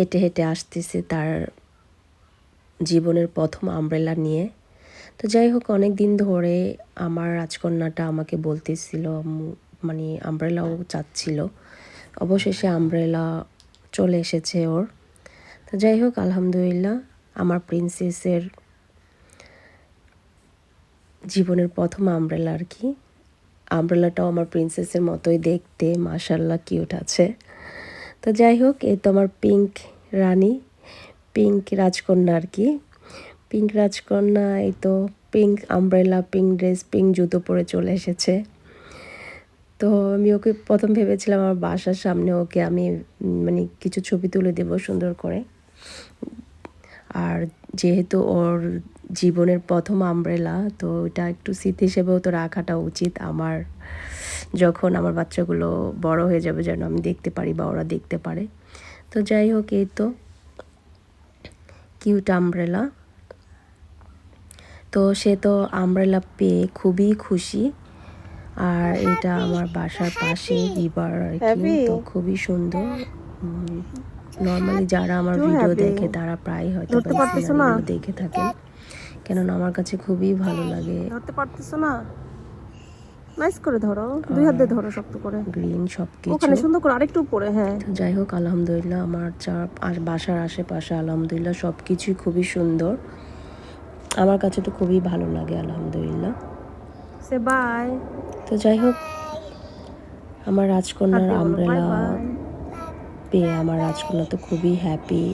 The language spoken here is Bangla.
হেঁটে হেঁটে আসতেছে তার জীবনের প্রথম আমব্রেলা নিয়ে। তো যাই হোক, অনেক দিন ধরে আমার রাজকন্যাটা আমাকে বলতেছিল, মানে আমব্রেলাও চাচ্ছিল। অবশেষে আমব্রেলা চলে এসেছে ওর। তো যাই হোক, আলহামদুলিল্লাহ, আমার প্রিন্সেসের জীবনের প্রথম আমব্রেলা আর কি। আমব্রেলাটাও আমার প্রিন্সেসের মতোই দেখতে, মাশাআল্লাহ কিউট আছে। তো যাই হোক, এই তো আমার পিঙ্ক রানী, পিঙ্ক রাজকন্যা আর কি। পিঙ্ক রাজকন্যা এই তো pink umbrella, pink dress, pink জুতো পরে চলে এসেছে। তো আমি ওকে প্রথম ভেবেছিলাম আমার বাসার সামনে ওকে আমি মানে কিছু ছবি তুলে দেব সুন্দর করে। আর যেহেতু ওর জীবনের প্রথম আমব্রেলা, তো এটা একটু স্মৃতি হিসেবেও তো রাখাটা উচিত আমার, যখন আমার বাচ্চাগুলো বড় হয়ে যাবে যেন আমি দেখতে পারি বা ওরা দেখতে পারে। তো যাই হোক, এই তো কিউট আমব্রেলা। তো সে তো আমব্রেলা পেয়ে খুবই খুশি। আর এটা আমার বাসার পাশে রিভার আর কি, তো খুবই সুন্দর। নর্মালি যারা আমার ভিডিও দেখে তারা প্রায় হয়তো বা এই সিনারিগুলো দেখে থাকেন, কেননা আমার কাছে খুবই ভালো লাগে। ধরতে পারতেছো না? নাইস করে ধরো, দুই হাত দিয়ে ধরো শক্ত করে। গ্রিন সবকিছু ওখানে সুন্দর করে আরেকটু উপরে। হ্যাঁ, তো যাই হোক, আলহামদুলিল্লাহ আমার বাসার আশেপাশে আলহামদুলিল্লাহ সব কিছুই খুবই সুন্দর। আমার কাছে তো খুবই ভালো লাগে আলহামদুলিল্লাহ। সে বাই। তো যাই হোক, আমার রাজকন্যার আমব্রেলা পেয়ে আমার রাজকন্যা তো খুবই হ্যাপি।